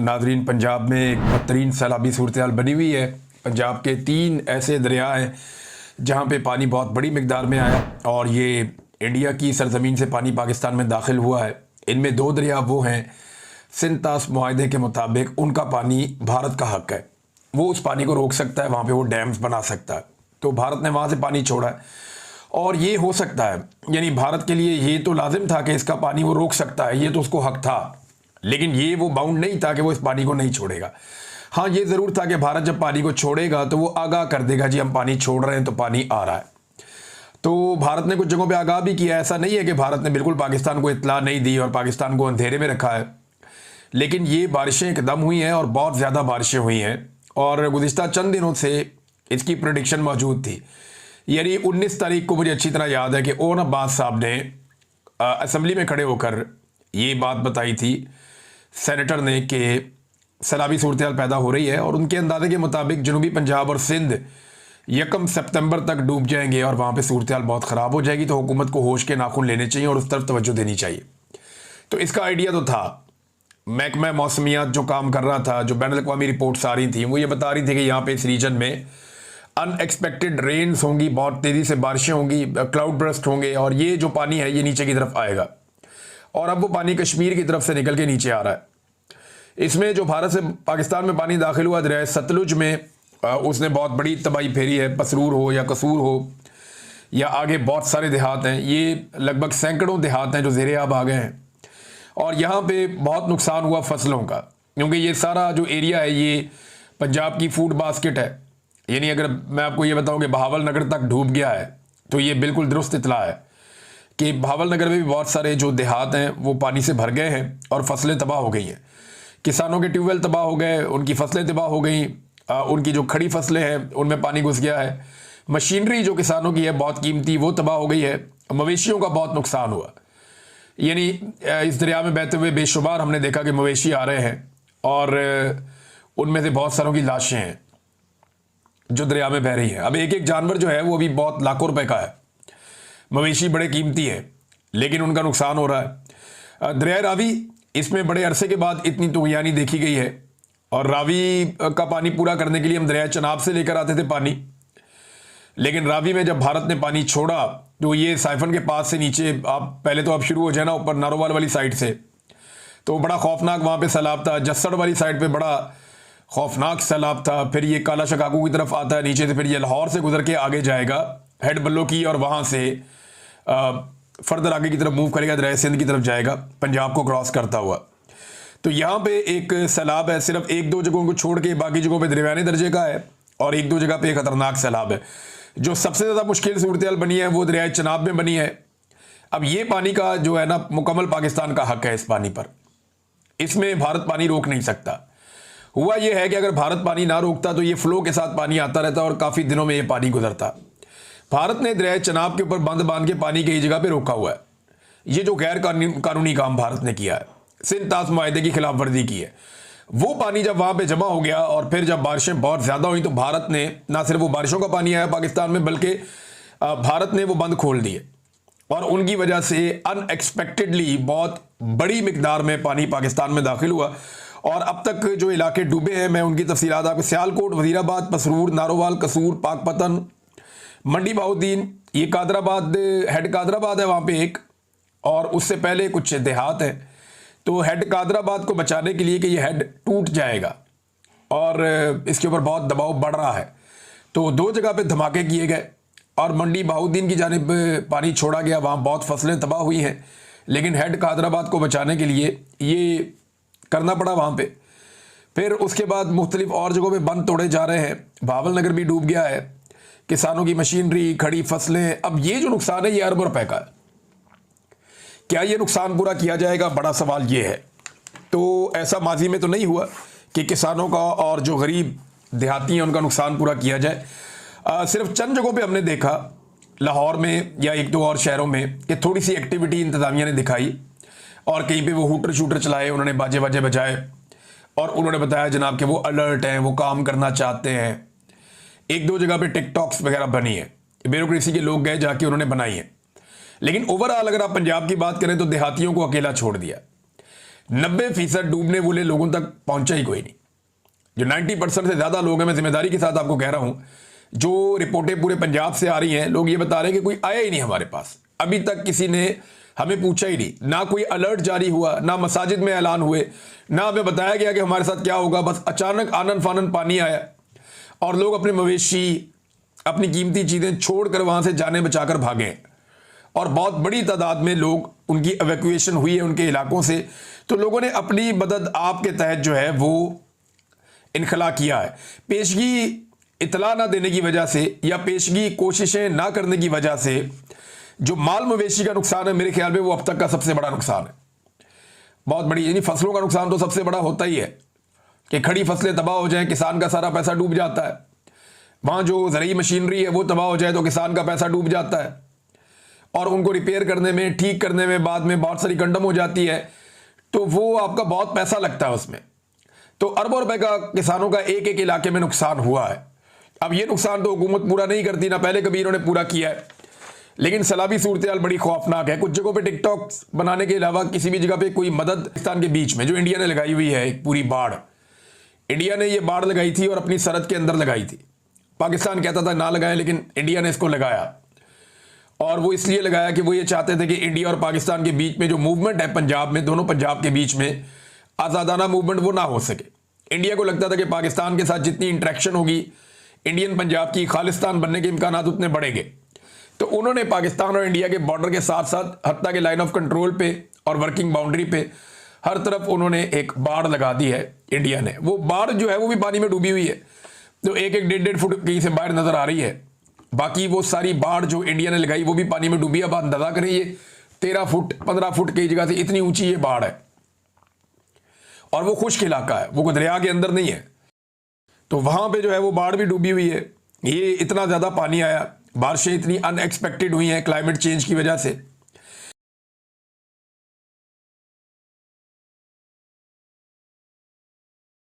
नाजरीन, पंजाब में एक बदतरीन सैलाबी सूरत बनी हुई है। पंजाब के 3 ऐसे दरिया हैं जहाँ पे पानी बहुत बड़ी मिकदार में आया और ये इंडिया की सरजमीन से पानी पाकिस्तान में दाखिल हुआ है। इनमें 2 दरिया वो हैं सिंध तास मुआहदे के मुताबिक उनका पानी भारत का हक है, वो उस पानी को रोक सकता है, वहाँ पे वो डैम्स बना सकता है। तो भारत ने वहाँ से पानी छोड़ा है और ये हो सकता है, यानी भारत के लिए ये तो लाजिम था कि इसका पानी वो रोक सकता है, ये तो उसको हक था, लेकिन ये वो बाउंड नहीं था कि वो इस पानी को नहीं छोड़ेगा। हाँ, ये ज़रूर था कि भारत जब पानी को छोड़ेगा तो वो आगाह कर देगा, जी हम पानी छोड़ रहे हैं तो पानी आ रहा है। तो भारत ने कुछ जगहों पे आगाह भी किया, ऐसा नहीं है कि भारत ने बिल्कुल पाकिस्तान को इत्तला नहीं दी और पाकिस्तान को अंधेरे में रखा है, लेकिन ये बारिशें एकदम हुई हैं और बहुत ज़्यादा बारिशें हुई हैं और गुज़िश्ता चंद दिनों से इसकी प्रेडिक्शन मौजूद थी। यानी 19 तारीख को मुझे अच्छी तरह याद है कि ओन अब्बास साहब ने असम्बली में खड़े होकर ये बात बताई थी, सेनेटर ने, कि सैलाबी सूरत पैदा हो रही है और उनके अंदाजे के मुताबिक जनूबी पंजाब और सिंध 1 सितंबर तक डूब जाएंगे और वहाँ पे सूरत बहुत ख़राब हो जाएगी। तो हुकूमत को होश के नाखून लेने चाहिए और उस तरफ तवज्जो देनी चाहिए। तो इसका आइडिया तो था। महकमा मौसमियात जो काम कर रहा था, जो बैनुल-अक़वामी रिपोर्ट्स आ रही थी, वो ये बता रही थी कि यहाँ पे इस रीजन में अनएक्सपेक्टेड रेन्स होंगी, बहुत तेज़ी से बारिशें होंगी, क्लाउड बर्स्ट होंगे और ये जो पानी है ये नीचे की तरफ आएगा और अब वो पानी कश्मीर की तरफ से निकल के नीचे आ रहा है। इसमें जो भारत से पाकिस्तान में पानी दाखिल हुआ दरिया सतलुज में, उसने बहुत बड़ी तबाही फेरी है। पसरूर हो या कसूर हो या आगे बहुत सारे देहात हैं, ये लगभग सैकड़ों देहात हैं जो ज़ेरे आब आ गए हैं और यहाँ पे बहुत नुकसान हुआ फसलों का, क्योंकि ये सारा जो एरिया है ये पंजाब की फूड बास्केट है। यानी अगर मैं आपको ये बताऊँ कि बहावल नगर तक डूब गया है तो ये बिल्कुल दुरुस्त इतला है कि बहावल नगर में भी बहुत सारे जो देहात हैं वो पानी से भर गए हैं और फसलें तबाह हो गई हैं। किसानों के ट्यूबवेल तबाह हो गए, उनकी फसलें तबाह हो गई, उनकी जो खड़ी फसलें हैं उनमें पानी घुस गया है। मशीनरी जो किसानों की है बहुत कीमती, वो तबाह हो गई है। मवेशियों का बहुत नुकसान हुआ, यानी इस दरिया में बहते हुए बेशुमार हमने देखा कि मवेशी आ रहे हैं और उनमें से बहुत सारों की लाशें हैं जो दरिया में बह रही हैं। अब एक एक जानवर जो है वो अभी बहुत लाखों रुपए का है। मवेशी बड़े कीमती है लेकिन उनका नुकसान हो रहा है। दरिया रावी, इसमें बड़े अरसे के बाद इतनी तुग़यानी देखी गई है और रावी का पानी पूरा करने के लिए हम दरिया चनाब से लेकर आते थे पानी, लेकिन रावी में जब भारत ने पानी छोड़ा तो ये साइफन के पास से नीचे आप पहले तो आप शुरू हो जाए ना ऊपर नारोवाल वाली साइड से, तो बड़ा खौफनाक वहाँ पे सैलाब था। जस्सड़ वाली साइड पे बड़ा खौफनाक सैलाब था। फिर ये काला शकाकू की तरफ आता है नीचे से, फिर ये लाहौर से गुजर के आगे जाएगा हेड बल्लो की और वहाँ से फर्दर आगे की तरफ मूव करेगा, दरिया सिंध की तरफ जाएगा पंजाब को क्रॉस करता हुआ। तो यहाँ पे एक सैलाब है, सिर्फ 1-2 जगहों को छोड़ के बाकी जगहों पे दरमियाने दर्जे का है और 1-2 जगह पे खतरनाक सैलाब है। जो सबसे ज़्यादा मुश्किल सूरत बनी है वो दरिया चनाब में बनी है। अब ये पानी का जो है ना मुकम्मल पाकिस्तान का हक है इस पानी पर, इसमें भारत पानी रोक नहीं सकता। हुआ ये है कि अगर भारत पानी ना रोकता तो ये फ्लो के साथ पानी आता रहता और काफ़ी दिनों में ये पानी गुजरता। भारत ने दरिया चनाब के ऊपर बंद बांध के पानी कई जगह पे रोका हुआ है। ये जो गैर कानूनी काम भारत ने किया है, सिंध तास मुआहदे की खिलाफ वर्जी की है, वो पानी जब वहाँ पे जमा हो गया और फिर जब बारिशें बहुत ज़्यादा हुई तो भारत ने ना सिर्फ वो बारिशों का पानी आया पाकिस्तान में, बल्कि भारत ने वो बंद खोल दिए और उनकी वजह से अनएक्सपेक्टेडली बहुत बड़ी मिकदार में पानी पाकिस्तान में दाखिल हुआ और अब तक जो इलाके डूबे हैं मैं उनकी तफसीलात आपको, सियालकोट, वजीराबाद, पसरूर, नारोवाल, कसूर, पाकपतन, मंडी बहाउद्दीन, ये कादराबाद, हेड कादराबाद है वहाँ पे एक, और उससे पहले कुछ देहात हैं। तो हेड कादराबाद को बचाने के लिए कि ये हेड टूट जाएगा और इसके ऊपर बहुत दबाव बढ़ रहा है, तो 2 जगह पे धमाके किए गए और मंडी बहाउद्दीन की जानिब पानी छोड़ा गया, वहाँ बहुत फसलें तबाह हुई हैं, लेकिन हेड कादराबाद को बचाने के लिए ये करना पड़ा वहाँ पे। फिर उसके बाद मुख्तलिफ और जगहों पे बंद तोड़े जा रहे हैं। बहावल नगर भी डूब गया है, किसानों की मशीनरी, खड़ी फसलें। अब ये जो नुकसान है ये अरबों रुपए का है। क्या ये नुकसान पूरा किया जाएगा, बड़ा सवाल ये है। तो ऐसा माजी में तो नहीं हुआ कि किसानों का और जो गरीब देहाती हैं उनका नुकसान पूरा किया जाए। सिर्फ चंद जगहों पे हमने देखा, लाहौर में या 1-2 और शहरों में, कि थोड़ी सी एक्टिविटी इंतजामिया ने दिखाई और कहीं पे वो हूटर शूटर चलाए, उन्होंने बाजे बाजे बजाए और उन्होंने बताया जनाब कि वो अलर्ट हैं, वो काम करना चाहते हैं। 1-2 जगह पे टिकटॉक्स वगैरह बनी है, ब्यूरोक्रेसी के लोग गए जाके उन्होंने बनाई है, लेकिन ओवरऑल अगर आप पंजाब की बात करें तो देहातियों को अकेला छोड़ दिया। 90% डूबने वाले लोगों तक पहुंचा ही कोई नहीं। जो 90% से ज़्यादा लोग हैं, मैं जिम्मेदारी के साथ आपको कह रहा हूं, जो रिपोर्टें पूरे पंजाब से आ रही हैं, लोग ये बता रहे हैं कि कोई आया ही नहीं हमारे पास, अभी तक किसी ने हमें पूछा ही नहीं, ना कोई अलर्ट जारी हुआ, ना मसाजिद में ऐलान हुए, ना हमें बताया गया कि हमारे साथ क्या होगा। बस अचानक आनन फानन पानी आया और लोग अपने मवेशी, अपनी कीमती चीज़ें छोड़कर वहां से जाने बचाकर भागे और बहुत बड़ी तादाद में लोग, उनकी एवैक्यूएशन हुई है उनके इलाकों से। तो लोगों ने अपनी मदद आपके तहत जो है वो इनखला किया है। पेशगी इतला ना देने की वजह से या पेशगी कोशिशें ना करने की वजह से जो माल मवेशी का नुकसान है, मेरे ख्याल में वो अब तक का सबसे बड़ा नुकसान है। बहुत बड़ी, यानी फसलों का नुकसान तो सबसे बड़ा होता ही है कि खड़ी फसलें तबाह हो जाएं, किसान का सारा पैसा डूब जाता है। वहाँ जो ज़रूरी मशीनरी है वो तबाह हो जाए तो किसान का पैसा डूब जाता है और उनको रिपेयर करने में, ठीक करने में बाद में बहुत सारी कंडम हो जाती है, तो वो आपका बहुत पैसा लगता है उसमें। तो अरबों रुपए का किसानों का एक एक इलाके में नुकसान हुआ है। अब ये नुकसान तो हुकूमत पूरा नहीं करती, ना पहले कभी इन्होंने पूरा किया है, लेकिन सैलाबी सूरत बड़ी खौफनाक है। कुछ जगहों पे टिकटॉक बनाने के अलावा किसी भी जगह पे कोई मदद, पाकिस्तान के बीच में जो इंडिया ने लगाई हुई है एक पूरी बाढ़, इंडिया ने ये बाढ़ लगाई थी और अपनी सरहद के अंदर लगाई थी। पाकिस्तान कहता था ना लगाएं, लेकिन इंडिया ने इसको लगाया और वो इसलिए लगाया कि वो ये चाहते थे कि इंडिया और पाकिस्तान के बीच में जो मूवमेंट है पंजाब में, दोनों पंजाब के बीच में आज़ादाना मूवमेंट वो ना हो सके। इंडिया को लगता था कि पाकिस्तान के साथ जितनी इंटरेक्शन होगी, इंडियन पंजाब की खालिस्तान बनने के इम्कान उतने बढ़ेंगे। तो उन्होंने पाकिस्तान और इंडिया के बॉर्डर के साथ साथ हत्ता के लाइन ऑफ कंट्रोल पे और वर्किंग बाउंड्री पे हर तरफ उन्होंने एक बाढ़ लगा दी है इंडिया ने। वो बाढ़ जो है वो भी पानी में डूबी हुई है, तो एक एक 1.5 फुट कहीं से बाहर नजर आ रही है। बाकी वो सारी बाढ़ जो इंडिया ने लगाई वो भी पानी में डूबी है। अब अंदाजा करें, ये 13 फुट 15 फुट की जगह से इतनी ऊंची ये बाढ़ है और वो खुश्क इलाका है, वो कोई दरिया के अंदर नहीं है। तो वहां पे जो है वो बाढ़ भी डूबी हुई है। ये इतना ज्यादा पानी आया, बारिशें इतनी अनएक्सपेक्टेड हुई हैं क्लाइमेट चेंज की वजह से